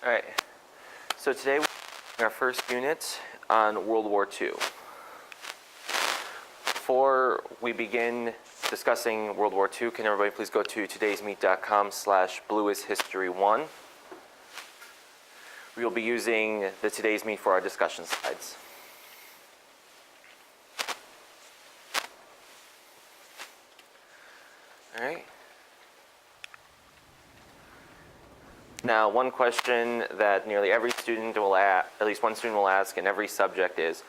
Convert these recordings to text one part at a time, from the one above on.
All right, so today we're doing our first unit on World War II. Before we begin discussing World War II, can everybody please go to todaysmeet.com/blueishistory1. We will be using the Today's Meet for our discussion slides. All right. Now, one question that nearly every student will ask, at least one student will ask in every subject is,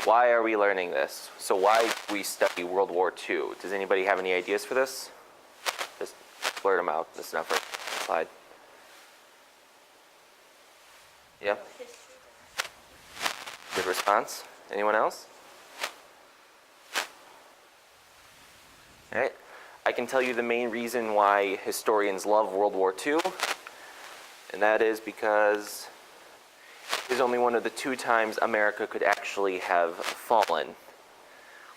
why are we learning this? So why do we study World War II? Does anybody have any ideas for this? Just blurt them out. This is not for slide. Yeah? Good response. Anyone else? All right. I can tell you the main reason why historians love World War II, and that is because it is only one of the two times America could actually have fallen.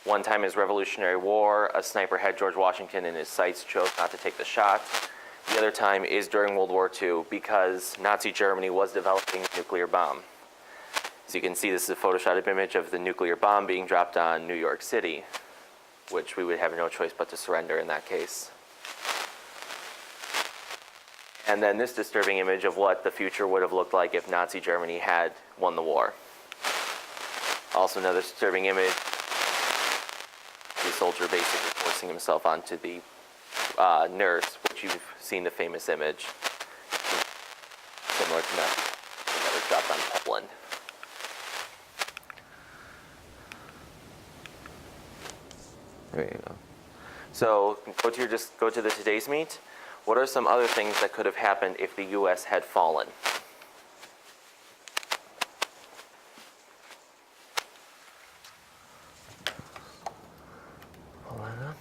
One time is Revolutionary War. A sniper had George Washington in his sights, chose not to take the shot. The other time is during World War II because Nazi Germany was developing a nuclear bomb. As you can see, this is a photoshopped image of the nuclear bomb being dropped on New York City, which we would have no choice but to surrender in that case. And then this disturbing image of what the future would have looked like if Nazi Germany had won the war. Also another disturbing image, the soldier basically forcing himself onto the nurse, which you've seen the famous image, similar to that was dropped on Poland. There you go. So go to the Today's Meet. What are some other things that could have happened if the U.S. had fallen? Hold on up.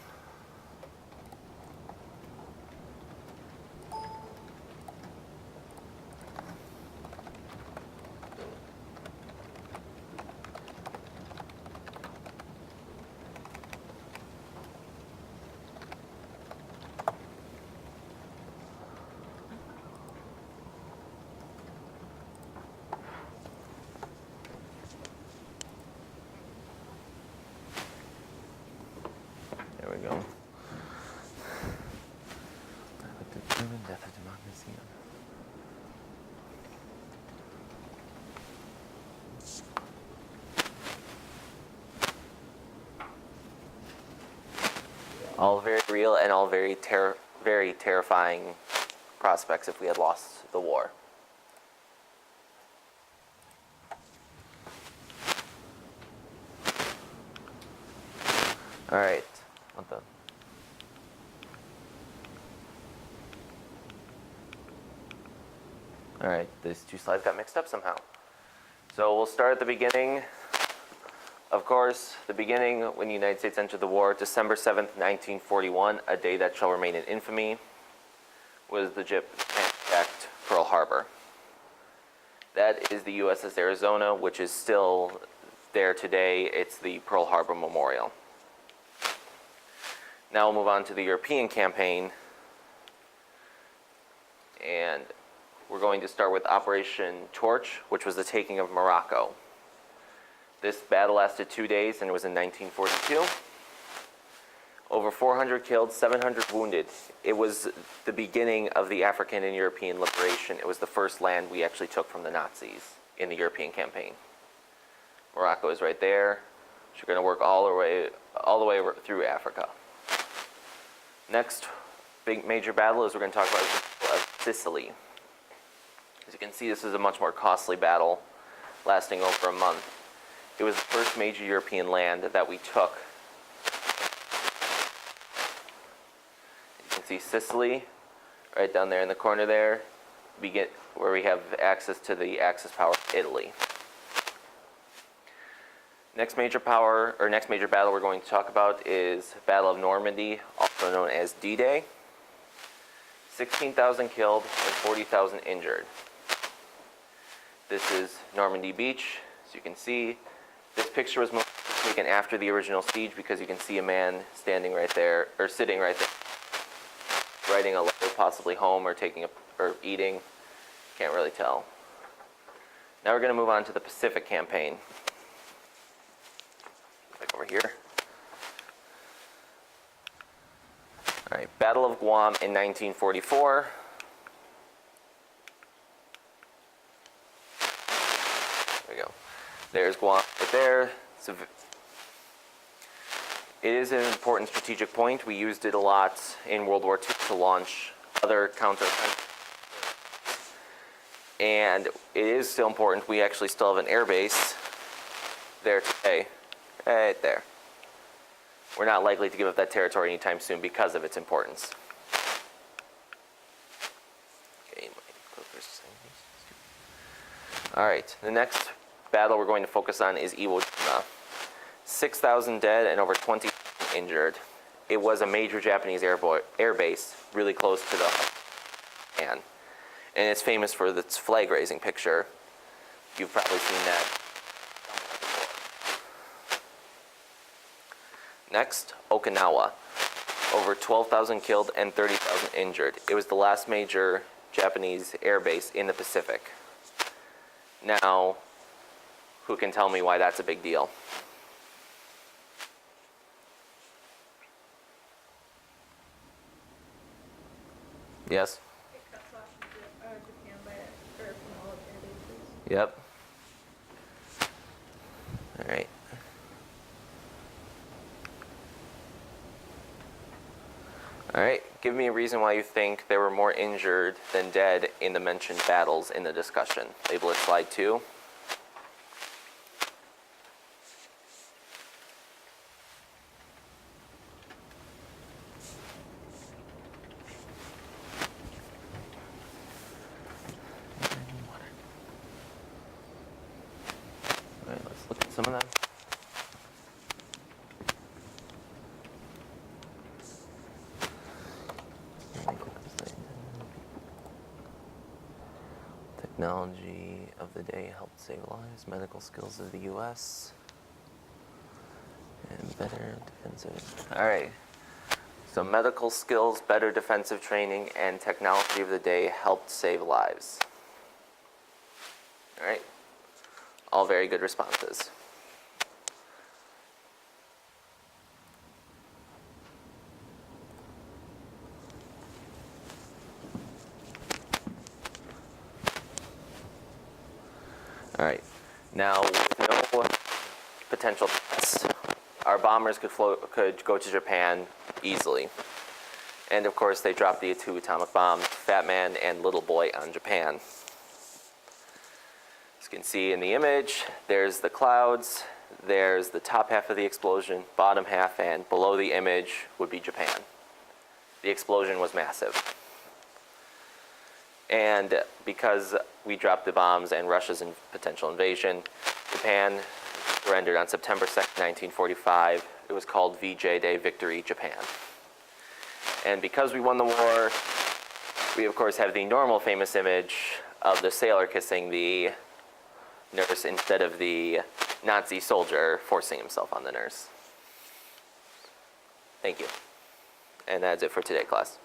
There we go. Death of democracy. All very real and all very terrifying prospects if we had lost the war. All right. What the? All right, these two slides got mixed up somehow. So we'll start at the beginning. Of course, the beginning when the United States entered the war, December 7th, 1941, a day that shall remain in infamy, was the Japan attacked Pearl Harbor. That is the USS Arizona, which is still there today. It's the Pearl Harbor Memorial. Now we'll move on to the European campaign, and we're going to start with Operation Torch, which was the taking of Morocco. This battle lasted 2 days, and it was in 1942. Over 400 killed, 700 wounded. It was the beginning of the African and European liberation. It was the first land we actually took from the Nazis in the European campaign. Morocco is right there. So you're going to work all the way through Africa. Next big major battle is we're going to talk about Sicily. As you can see, this is a much more costly battle lasting over a month. It was the first major European land that we took. You can see Sicily right down there in the corner there, where we have access to the Axis power of Italy. Next major battle we're going to talk about is Battle of Normandy, also known as D-Day. 16,000 killed and 40,000 injured. This is Normandy Beach. As you can see, this picture was taken after the original siege because you can see a man standing right there, or sitting right there, writing a letter possibly home or eating. Can't really tell. Now we're going to move on to the Pacific campaign. Back over here. All right, Battle of Guam in 1944. There we go. There's Guam right there. It is an important strategic point. We used it a lot in World War II to launch other counteroffensives. And it is still important. We actually still have an air base there today, right there. We're not likely to give up that territory anytime soon because of its importance. Okay, all right, the next battle we're going to focus on is Iwo Jima. 6,000 dead and over 20 injured. It was a major Japanese air base really close to the Japan. And it's famous for its flag raising picture. You've probably seen that. Next, Okinawa. Over 12,000 killed and 30,000 injured. It was the last major Japanese air base in the Pacific. Now, who can tell me why that's a big deal? Yes? It cuts off Japan by from all of their bases. Yep. All right. All right, give me a reason why you think there were more injured than dead in the mentioned battles in the discussion. Label it slide 2. All right, let's look at some of them. Technology of the day helped save lives. Medical skills of the U.S. and better defensive. All right. So medical skills, better defensive training, and technology of the day helped save lives. All right. All very good responses. All right, now with no potential threats, our bombers could go to Japan easily. And of course, they dropped the 2 atomic bombs, Fat Man and Little Boy, on Japan. As you can see in the image, there's the clouds, there's the top half of the explosion, bottom half, and below the image would be Japan. The explosion was massive. And because we dropped the bombs and Russia's potential invasion, Japan surrendered on September 2nd, 1945. It was called VJ Day, Victory Japan. And because we won the war, we of course have the normal famous image of the sailor kissing the nurse instead of the Nazi soldier forcing himself on the nurse. Thank you. And that's it for today, class.